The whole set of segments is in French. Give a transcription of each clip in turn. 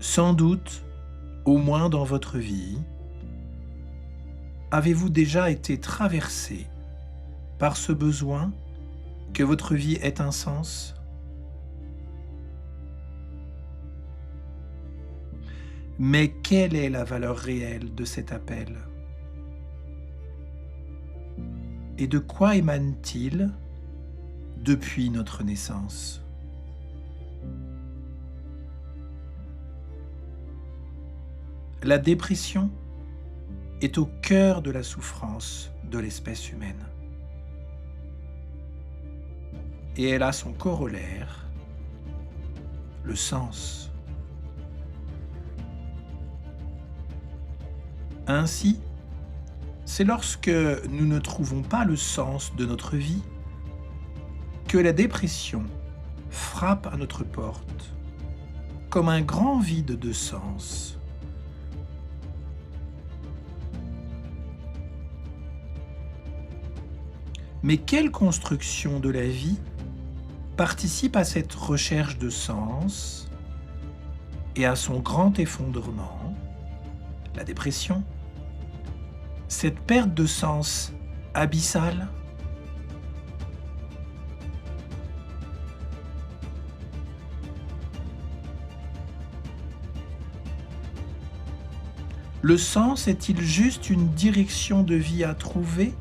Sans doute, au moins dans votre vie, avez-vous déjà été traversé par ce besoin que votre vie ait un sens? Mais quelle est la valeur réelle de cet appel? Et de quoi émane-t-il depuis notre naissance? La dépression est au cœur de la souffrance de l'espèce humaine. Et elle a son corollaire, le sens. Ainsi, c'est lorsque nous ne trouvons pas le sens de notre vie que la dépression frappe à notre porte comme un grand vide de sens. Mais quelle construction de la vie participe à cette recherche de sens et à son grand effondrement, la dépression, cette perte de sens abyssale? Le sens est-il juste une direction de vie à trouver?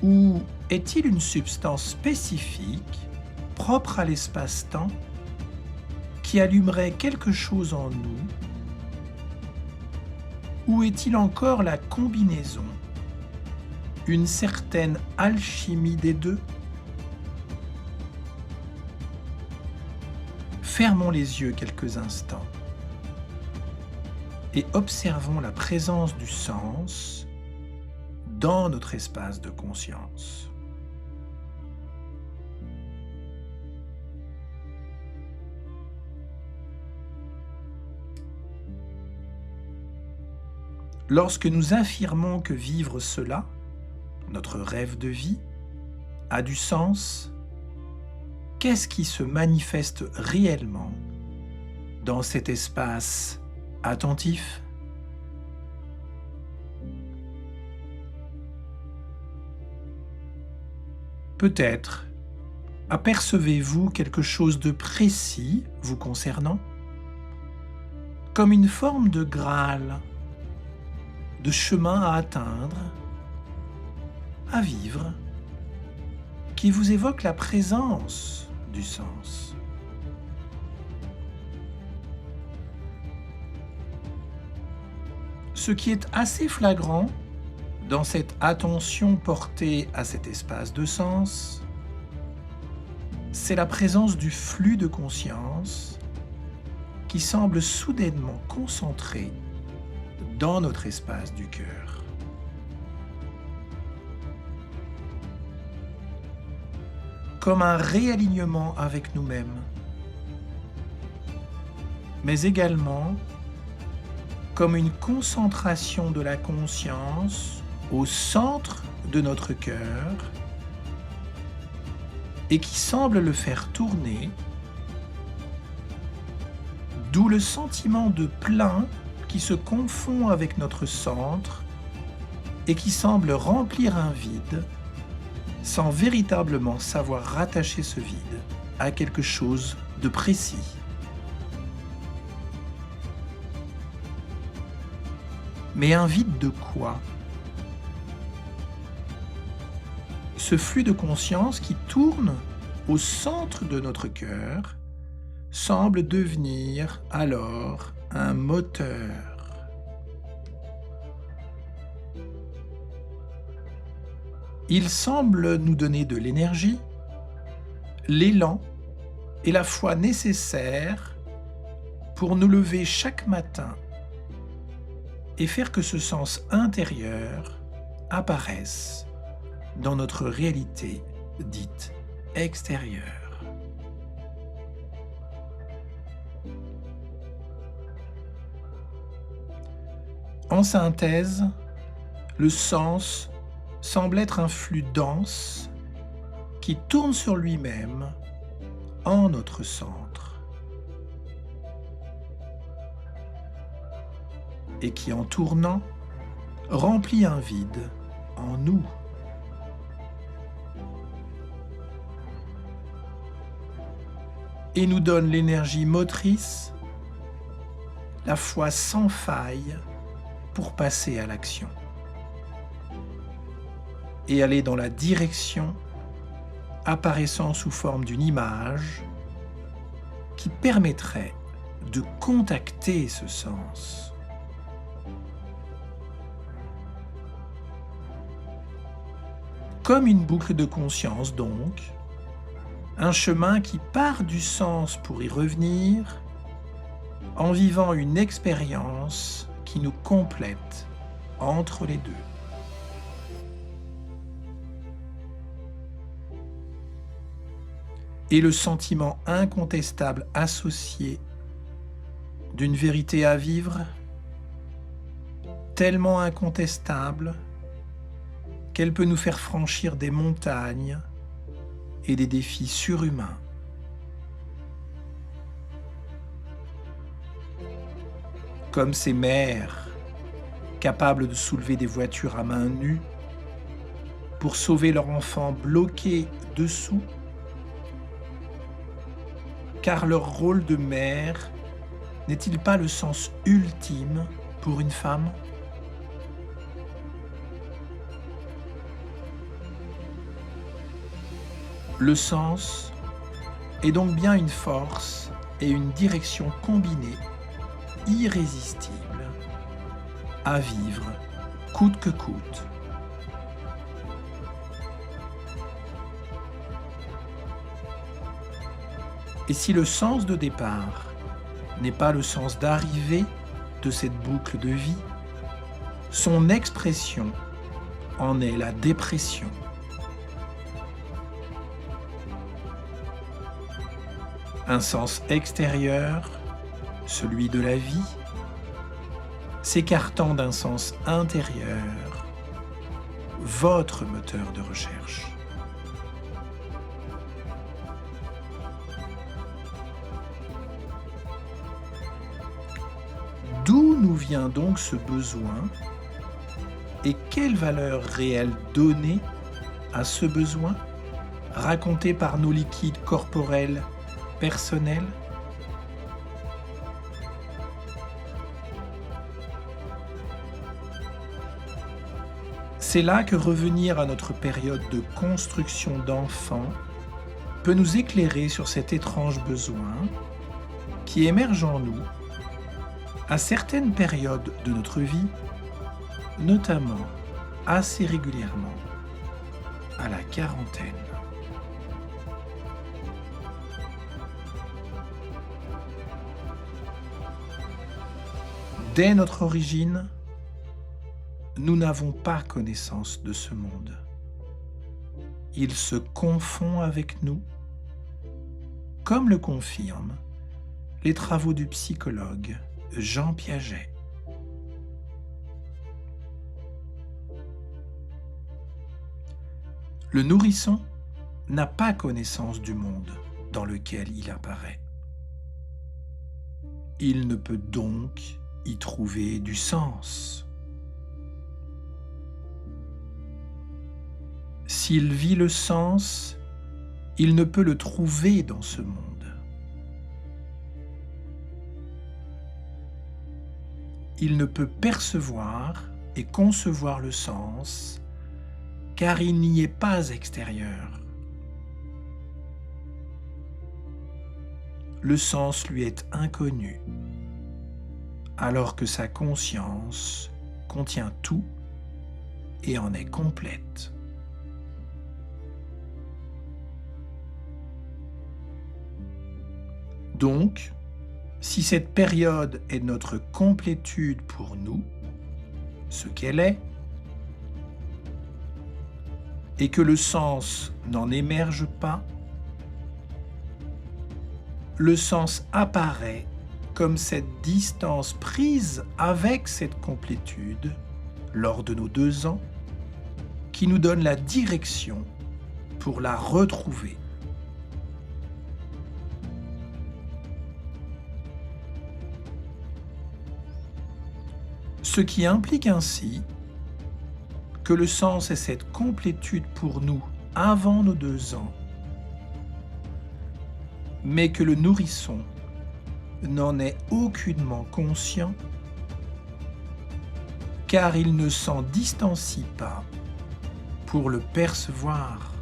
Ou est-il une substance spécifique, propre à l'espace-temps, qui allumerait quelque chose en nous? Ou est-il encore la combinaison, une certaine alchimie des deux? Fermons les yeux quelques instants et observons la présence du sens dans notre espace de conscience. Lorsque nous affirmons que vivre cela, notre rêve de vie, a du sens, qu'est-ce qui se manifeste réellement dans cet espace attentif? Peut-être apercevez-vous quelque chose de précis vous concernant, comme une forme de Graal, de chemin à atteindre, à vivre, qui vous évoque la présence du sens. Ce qui est assez flagrant dans cette attention portée à cet espace de sens, c'est la présence du flux de conscience qui semble soudainement concentré dans notre espace du cœur. Comme un réalignement avec nous-mêmes, mais également comme une concentration de la conscience au centre de notre cœur et qui semble le faire tourner, d'où le sentiment de plein qui se confond avec notre centre et qui semble remplir un vide sans véritablement savoir rattacher ce vide à quelque chose de précis. Mais un vide de quoi? Ce flux de conscience qui tourne au centre de notre cœur semble devenir alors un moteur. Il semble nous donner de l'énergie, l'élan et la foi nécessaires pour nous lever chaque matin et faire que ce sens intérieur apparaisse dans notre réalité dite extérieure. En synthèse, le sens semble être un flux dense qui tourne sur lui-même en notre centre. et qui, en tournant, remplit un vide en nous. Et nous donne l'énergie motrice, la foi sans faille pour passer à l'action et aller dans la direction apparaissant sous forme d'une image qui permettrait de contacter ce sens. Comme une boucle de conscience donc, un chemin qui part du sens pour y revenir, en vivant une expérience qui nous complète entre les deux. Et le sentiment incontestable associé d'une vérité à vivre, tellement incontestable qu'elle peut nous faire franchir des montagnes et des défis surhumains. Comme ces mères capables de soulever des voitures à main nue pour sauver leur enfant bloqué dessous, car leur rôle de mère n'est-il pas le sens ultime pour une femme ? Le sens est donc bien une force et une direction combinée irrésistible à vivre coûte que coûte. Et si le sens de départ n'est pas le sens d'arrivée de cette boucle de vie, son expression en est la dépression. Un sens extérieur, celui de la vie, s'écartant d'un sens intérieur, votre moteur de recherche. D'où nous vient donc ce besoin et quelle valeur réelle donner à ce besoin, raconté par nos liquides corporels personnels? C'est là que revenir à notre période de construction d'enfant peut nous éclairer sur cet étrange besoin qui émerge en nous à certaines périodes de notre vie, notamment assez régulièrement à la quarantaine. Dès notre origine, nous n'avons pas connaissance de ce monde. Il se confond avec nous, comme le confirment les travaux du psychologue Jean Piaget. Le nourrisson n'a pas connaissance du monde dans lequel il apparaît. Il ne peut donc y trouver du sens. S'il vit le sens, il ne peut le trouver dans ce monde. Il ne peut percevoir et concevoir le sens, car il n'y est pas extérieur. Le sens lui est inconnu, alors que sa conscience contient tout et en est complète. Donc, si cette période est notre complétude pour nous, ce qu'elle est, et que le sens n'en émerge pas, le sens apparaît comme cette distance prise avec cette complétude lors de nos 2 ans, qui nous donne la direction pour la retrouver. Ce qui implique ainsi que le sens est cette complétude pour nous avant nos 2 ans, mais que le nourrisson n'en est aucunement conscient, car il ne s'en distancie pas pour le percevoir.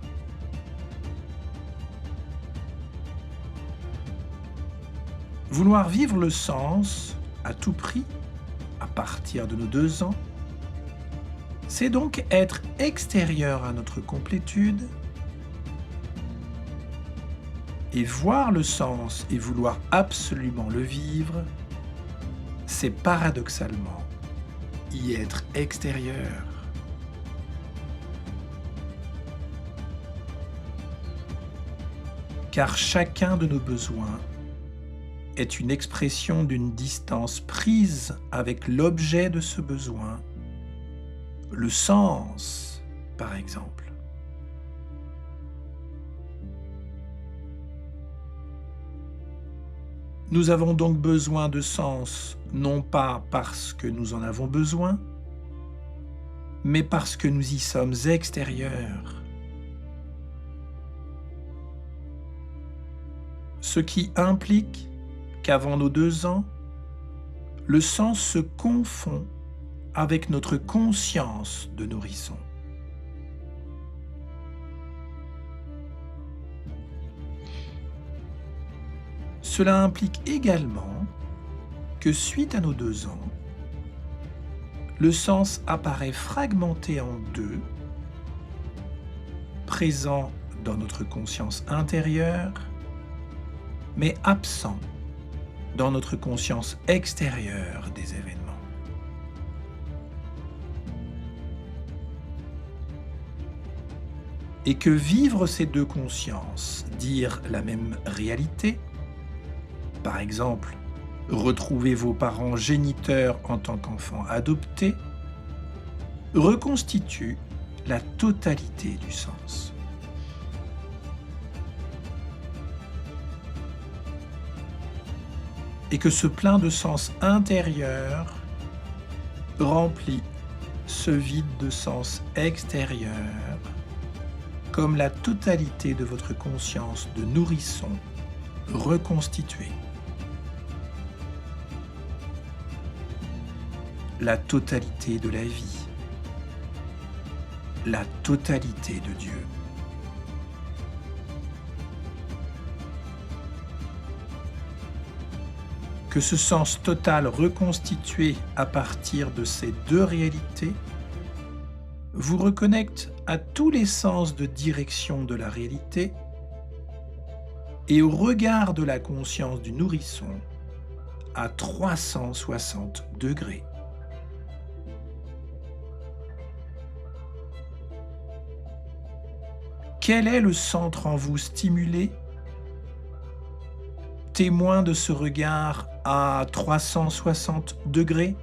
Vouloir vivre le sens à tout prix, à partir de nos 2 ans, c'est donc être extérieur à notre complétude, et voir le sens et vouloir absolument le vivre, c'est paradoxalement y être extérieur. Car chacun de nos besoins est une expression d'une distance prise avec l'objet de ce besoin, le sens, par exemple. Nous avons donc besoin de sens, non pas parce que nous en avons besoin, mais parce que nous y sommes extérieurs. Ce qui implique qu'avant nos 2 ans, le sens se confond avec notre conscience de nourrisson. Cela implique également que suite à nos 2 ans, le sens apparaît fragmenté en 2, présent dans notre conscience intérieure, mais absent dans notre conscience extérieure des événements. Et que vivre ces 2 consciences, dire la même réalité, par exemple, retrouver vos parents géniteurs en tant qu'enfants adoptés, reconstitue la totalité du sens. Et que ce plein de sens intérieur remplit ce vide de sens extérieur, comme la totalité de votre conscience de nourrisson reconstituée. La totalité de la vie, la totalité de Dieu. Que ce sens total reconstitué à partir de ces 2 réalités vous reconnecte à tous les sens de direction de la réalité et au regard de la conscience du nourrisson à 360 degrés. Quel est le centre en vous stimulé, témoin de ce regard à 360 degrés?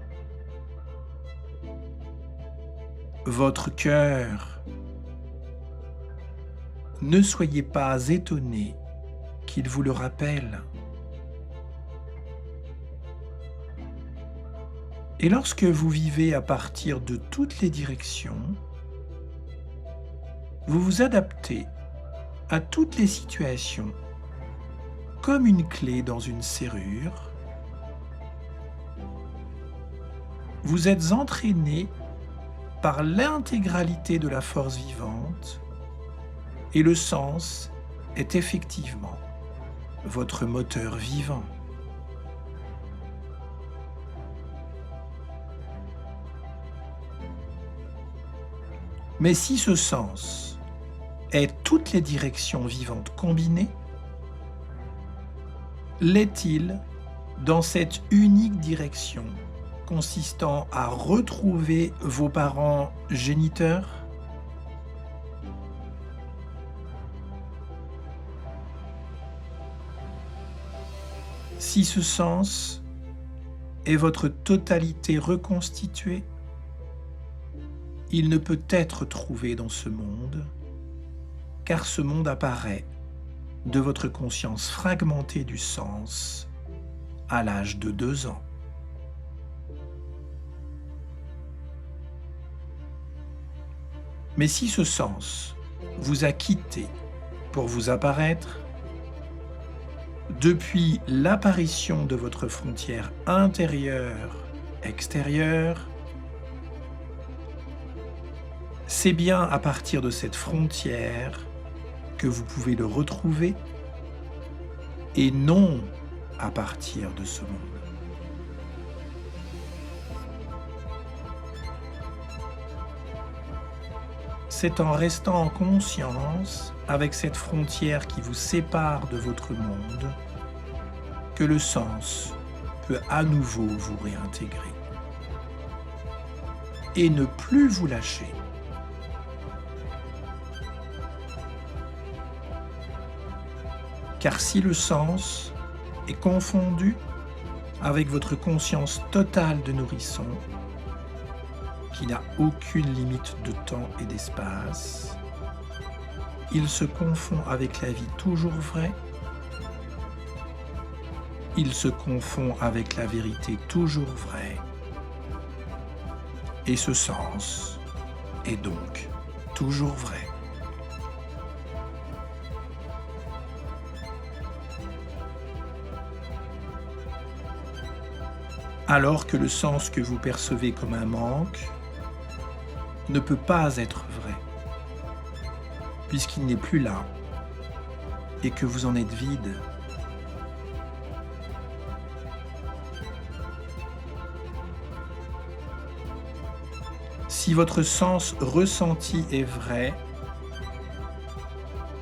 Votre cœur. Ne soyez pas étonné qu'il vous le rappelle. Et lorsque vous vivez à partir de toutes les directions, vous vous adaptez à toutes les situations comme une clé dans une serrure. Vous êtes entraîné par l'intégralité de la force vivante et le sens est effectivement votre moteur vivant. Mais si ce sens est toutes les directions vivantes combinées, l'est-il dans cette unique direction consistant à retrouver vos parents géniteurs? Si ce sens est votre totalité reconstituée, il ne peut être trouvé dans ce monde, car ce monde apparaît de votre conscience fragmentée du sens à l'âge de 2 ans. Mais si ce sens vous a quitté pour vous apparaître, depuis l'apparition de votre frontière intérieure-extérieure, c'est bien à partir de cette frontière que vous pouvez le retrouver et non à partir de ce monde. C'est en restant en conscience avec cette frontière qui vous sépare de votre monde que le sens peut à nouveau vous réintégrer et ne plus vous lâcher. Car si le sens est confondu avec votre conscience totale de nourrisson, qui n'a aucune limite de temps et d'espace, il se confond avec la vie toujours vraie, il se confond avec la vérité toujours vraie, et ce sens est donc toujours vrai. Alors que le sens que vous percevez comme un manque ne peut pas être vrai, puisqu'il n'est plus là et que vous en êtes vide. Si votre sens ressenti est vrai,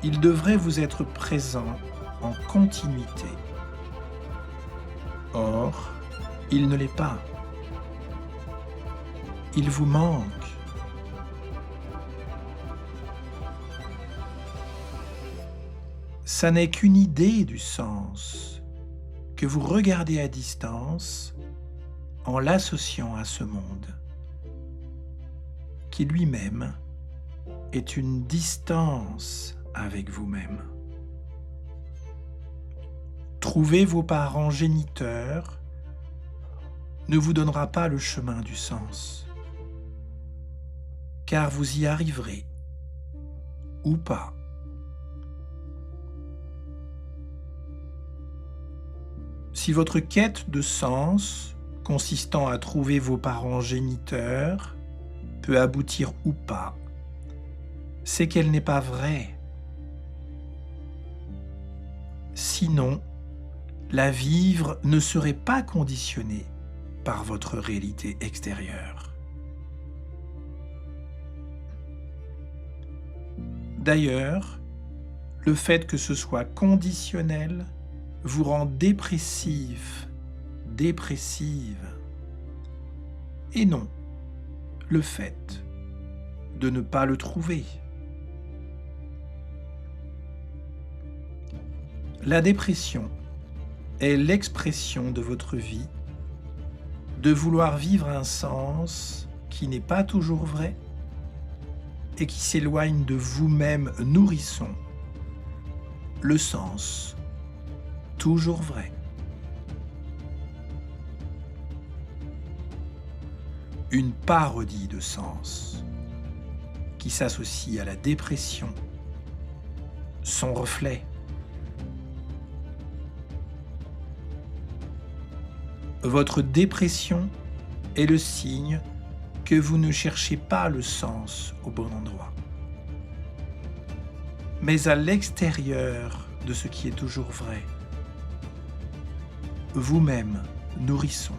il devrait vous être présent en continuité. Or, il ne l'est pas. Il vous manque. Ça n'est qu'une idée du sens que vous regardez à distance en l'associant à ce monde, qui lui-même est une distance avec vous-même. Trouver vos parents géniteurs ne vous donnera pas le chemin du sens, car vous y arriverez, ou pas. Si votre quête de sens, consistant à trouver vos parents géniteurs, peut aboutir ou pas, c'est qu'elle n'est pas vraie. Sinon, la vivre ne serait pas conditionnée par votre réalité extérieure. D'ailleurs, le fait que ce soit conditionnel vous rend dépressif, dépressive. Et non, le fait de ne pas le trouver. La dépression est l'expression de votre vie de vouloir vivre un sens qui n'est pas toujours vrai et qui s'éloigne de vous-même nourrisson, le sens toujours vrai. Une parodie de sens qui s'associe à la dépression, son reflet. Votre dépression est le signe que vous ne cherchez pas le sens au bon endroit. Mais à l'extérieur de ce qui est toujours vrai, vous-même, nourrisson,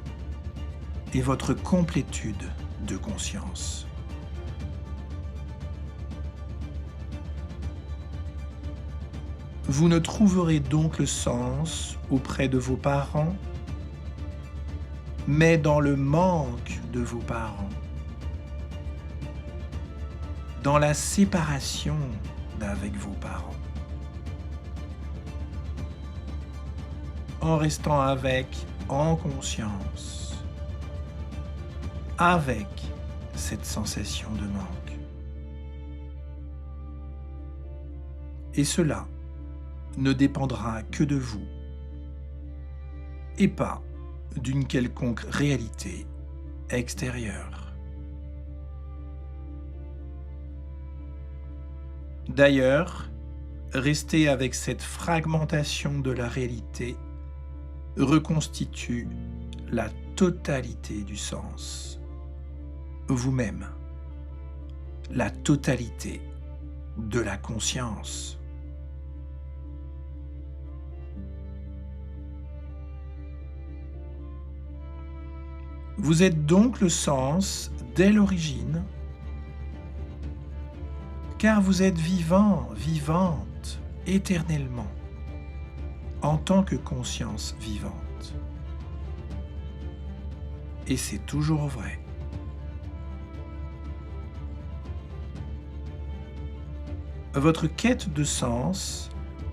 et votre complétude de conscience. Vous ne trouverez donc le sens auprès de vos parents, mais dans le manque de vos parents, dans la séparation d'avec vos parents. En restant avec en conscience, avec cette sensation de manque. Et cela ne dépendra que de vous et pas d'une quelconque réalité extérieure. D'ailleurs, rester avec cette fragmentation de la réalité reconstitue la totalité du sens. Vous-même, la totalité de la conscience. Vous êtes donc le sens dès l'origine, car vous êtes vivant, vivante, éternellement, en tant que conscience vivante. Et c'est toujours vrai. Votre quête de sens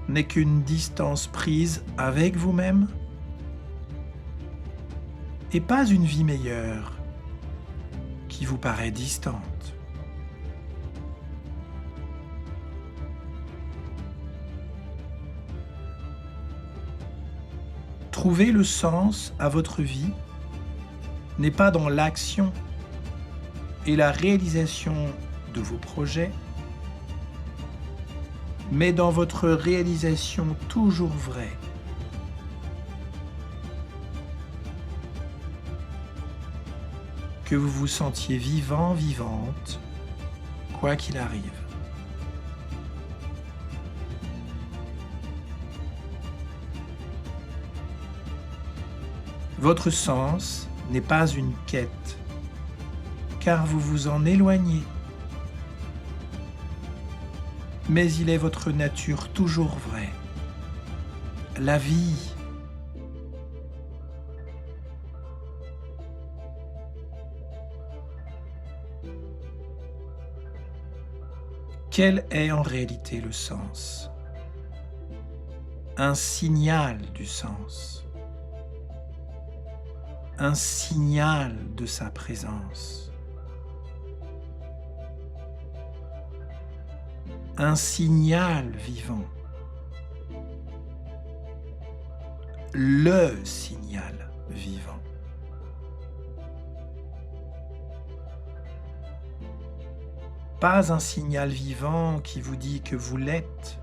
n'est qu'une distance prise avec vous-même et pas une vie meilleure qui vous paraît distante. Trouver le sens à votre vie n'est pas dans l'action et la réalisation de vos projets, mais dans votre réalisation toujours vraie. Que vous vous sentiez vivant, vivante, quoi qu'il arrive. Votre sens n'est pas une quête, car vous vous en éloignez. Mais il est votre nature toujours vraie, la vie. Quel est en réalité le sens? Un signal du sens, un signal de sa présence, un signal vivant, le signal vivant. Pas un signal vivant qui vous dit que vous l'êtes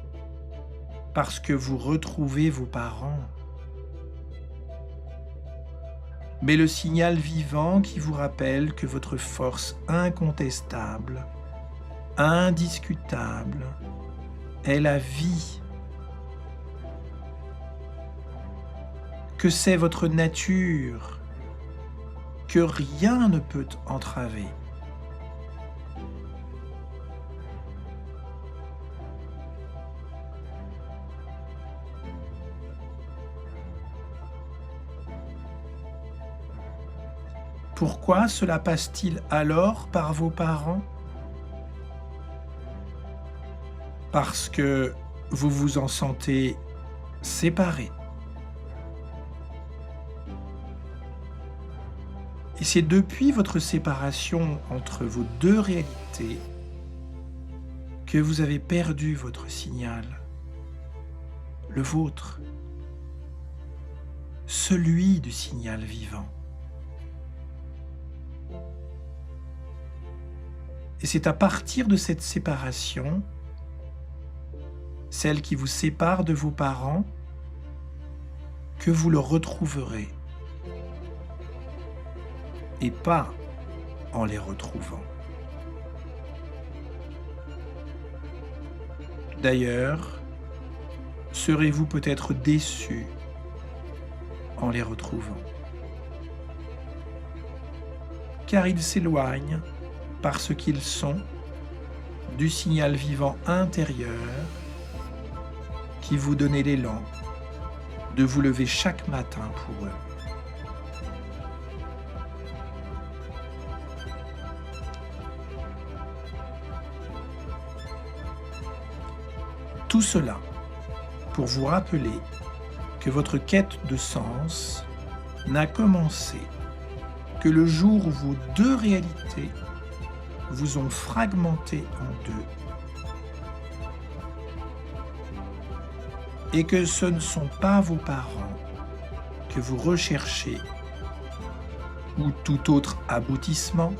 parce que vous retrouvez vos parents, mais le signal vivant qui vous rappelle que votre force incontestable, indiscutable, est la vie, que c'est votre nature, que rien ne peut entraver. Pourquoi cela passe-t-il alors par vos parents? Parce que vous vous en sentez séparés. Et c'est depuis votre séparation entre vos deux réalités que vous avez perdu votre signal, le vôtre, celui du signal vivant. Et c'est à partir de cette séparation, celle qui vous sépare de vos parents, que vous le retrouverez, et pas en les retrouvant. D'ailleurs, serez-vous peut-être déçus en les retrouvant, car ils s'éloignent parce qu'ils sont du signal vivant intérieur qui vous donnait l'élan de vous lever chaque matin pour eux. Tout cela pour vous rappeler que votre quête de sens n'a commencé que le jour où vos deux réalités vous ont fragmenté en deux, et que ce ne sont pas vos parents que vous recherchez ou tout autre aboutissement,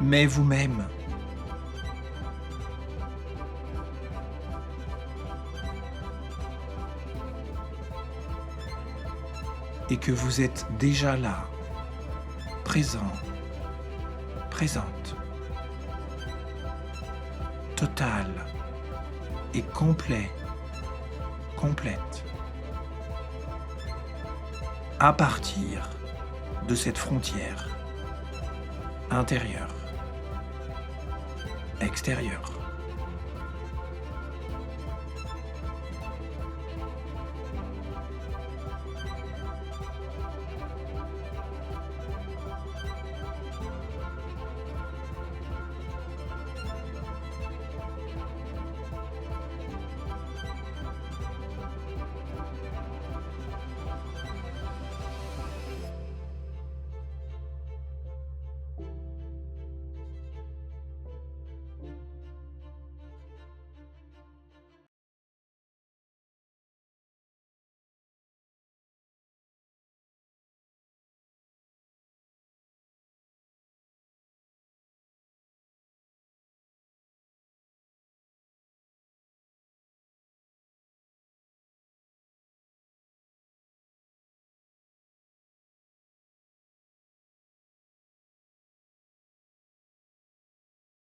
mais vous-même. et que vous êtes déjà là, présent, présente, total et complet, complète, à partir de cette frontière intérieure, extérieure.